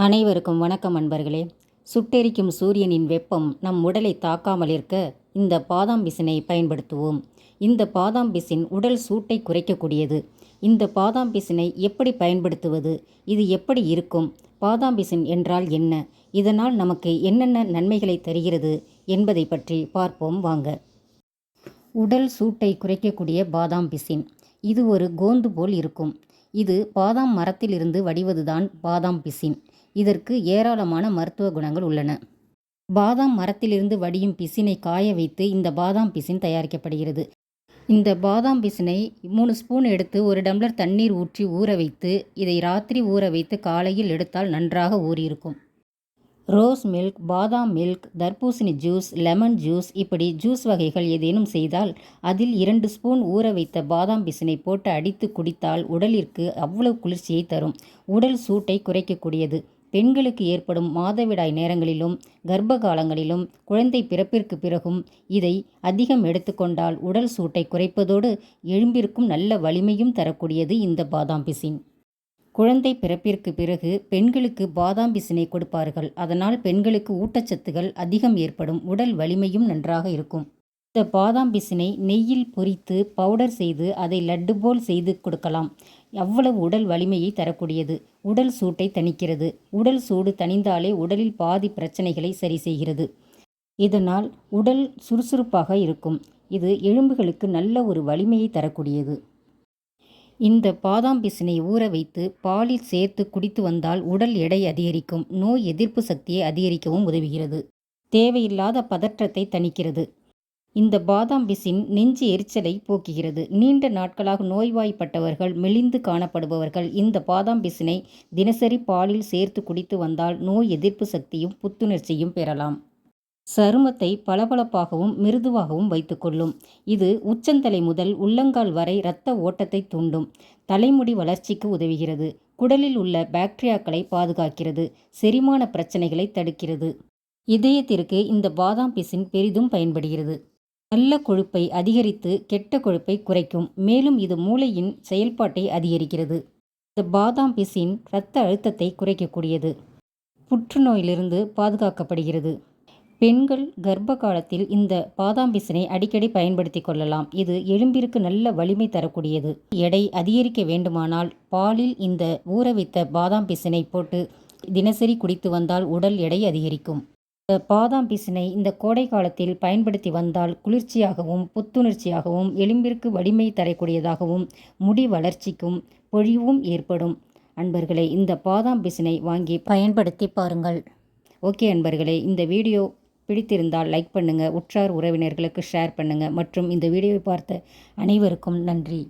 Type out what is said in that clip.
அனைவருக்கும் வணக்கம் அன்பர்களே. சுட்டெரிக்கும் சூரியனின் வெப்பம் நம் உடலை தாக்காமல் இருக்க இந்த பாதாம் பிசினை பயன்படுத்துவோம். இந்த பாதாம் பிசின் உடல் சூட்டை குறைக்கக்கூடியது. இந்த பாதாம் பிசினை எப்படி பயன்படுத்துவது, இது எப்படி இருக்கும், பாதாம் பிசின் என்றால் என்ன, இதனால் நமக்கு என்னென்ன நன்மைகளை தருகிறது என்பதை பற்றி பார்ப்போம் வாங்க. உடல் சூட்டை குறைக்கக்கூடிய பாதாம் பிசின். இது ஒரு கோந்து போல் இருக்கும். இது பாதாம் மரத்திலிருந்து வடிவதுதான் பாதாம் பிசின். இதற்கு ஏராளமான மருத்துவ குணங்கள் உள்ளன. பாதாம் மரத்திலிருந்து வடியும் பிசினை காய வைத்து இந்த பாதாம் பிசின் தயாரிக்கப்படுகிறது. இந்த பாதாம் பிசினை 3 ஸ்பூன் எடுத்து 1 டம்ளர் தண்ணீர் ஊற்றி ஊற வைத்து இதை ராத்திரி ஊற வைத்து காலையில் எடுத்தால் நன்றாக ஊறியிருக்கும். ரோஸ் மில்க், பாதாம் மில்க், தர்பூசணி ஜூஸ், லெமன் ஜூஸ் இப்படி ஜூஸ் வகைகள் ஏதேனும் செய்தால் அதில் 2 ஸ்பூன் ஊற வைத்த பாதாம் பிசினை போட்டு அடித்து குடித்தால் உடலிற்கு அவ்வளவு குளிர்ச்சியை தரும். உடல் சூட்டை குறைக்கக்கூடியது. பெண்களுக்கு ஏற்படும் மாதவிடாய் நேரங்களிலும் கர்ப்ப காலங்களிலும் குழந்தை பிறப்பிற்கு பிறகும் இதை அதிகம் எடுத்துக்கொண்டால் உடல் சூட்டை குறைப்பதோடு எலும்பிற்கும் நல்ல வலிமையும் தரக்கூடியது இந்த பாதாம் பிசின். குழந்தை பிறப்பிற்கு பிறகு பெண்களுக்கு பாதாம் பிசினை கொடுப்பார்கள். அதனால் பெண்களுக்கு ஊட்டச்சத்துகள் அதிகம் ஏற்படும், உடல் வலிமையும் நன்றாக இருக்கும். இந்த பாதாம் பிசினை நெய்யில் பொரித்து பவுடர் செய்து அதை லட்டு போல் செய்து கொடுக்கலாம். அவ்வளவு உடல் வலிமையை தரக்கூடியது. உடல் சூட்டை தணிக்கிறது. உடல் சூடு தணிந்தாலே உடலில் பாதி பிரச்சனைகளை சரி செய்கிறது. இதனால் உடல் சுறுசுறுப்பாக இருக்கும். இது எலும்புகளுக்கு நல்ல ஒரு வலிமையை தரக்கூடியது. இந்த பாதாம் பிசினை ஊற வைத்து பாலில் சேர்த்து குடித்து வந்தால் உடல் எடை அதிகரிக்கும், நோய் எதிர்ப்பு சக்தியை அதிகரிக்கவும் உதவுகிறது. தேவையில்லாத பதற்றத்தை தணிக்கிறது. இந்த பாதாம் பிசின் நெஞ்சு எரிச்சலை போக்குகிறது. நீண்ட நாட்களாக நோய்வாய்ப்பட்டவர்கள், மெலிந்து காணப்படுபவர்கள் இந்த பாதாம் பிசினை தினசரி பாலில் சேர்த்து குடித்து வந்தால் நோய் எதிர்ப்பு சக்தியும் புத்துணர்ச்சியும் பெறலாம். சருமத்தை பளபளப்பாகவும் மிருதுவாகவும் வைத்துக்கொள்ளும். இது உச்சந்தலை முதல் உள்ளங்கால் வரை இரத்த ஓட்டத்தை தூண்டும். தலைமுடி வளர்ச்சிக்கு உதவுகிறது. குடலில் உள்ள பாக்டீரியாக்களை பாதுகாக்கிறது. செரிமான பிரச்சனைகளை தடுக்கிறது. இதயத்திற்கு இந்த பாதாம் பிசின் பெரிதும் பயன்படுகிறது. நல்ல கொழுப்பை அதிகரித்து கெட்ட கொழுப்பை குறைக்கும். மேலும் இது மூளையின் செயல்பாட்டை அதிகரிக்கிறது. இந்த பாதாம் பிசின் இரத்த அழுத்தத்தை குறைக்கக்கூடியது. புற்றுநோயிலிருந்து பாதுகாக்கப்படுகிறது. பெண்கள் கர்ப்ப காலத்தில் இந்த பாதாம் பிசினை அடிக்கடி பயன்படுத்தி கொள்ளலாம். இது எலும்பிற்கு நல்ல வலிமை தரக்கூடியது. எடை அதிகரிக்க வேண்டுமானால் பாலில் இந்த ஊற வைத்த பாதாம் பிசினை போட்டு தினசரி குடித்து வந்தால் உடல் எடை அதிகரிக்கும். இந்த பாதாம் பிசினை இந்த கோடை காலத்தில் பயன்படுத்தி வந்தால் குளிர்ச்சியாகவும் புத்துணர்ச்சியாகவும் எலும்பிற்கு வலிமை தரக்கூடியதாகவும் முடி வளர்ச்சிக்கும் பொழிவும் ஏற்படும். அன்பர்களே, இந்த பாதாம் பிசினை வாங்கி பயன்படுத்தி பாருங்கள். ஓகே அன்பர்களே, இந்த வீடியோ பிடித்திருந்தால் லைக் பண்ணுங்கள், உற்றார் உறவினர்களுக்கு ஷேர் பண்ணுங்கள் மற்றும் இந்த வீடியோவை பார்த்த அனைவருக்கும் நன்றி.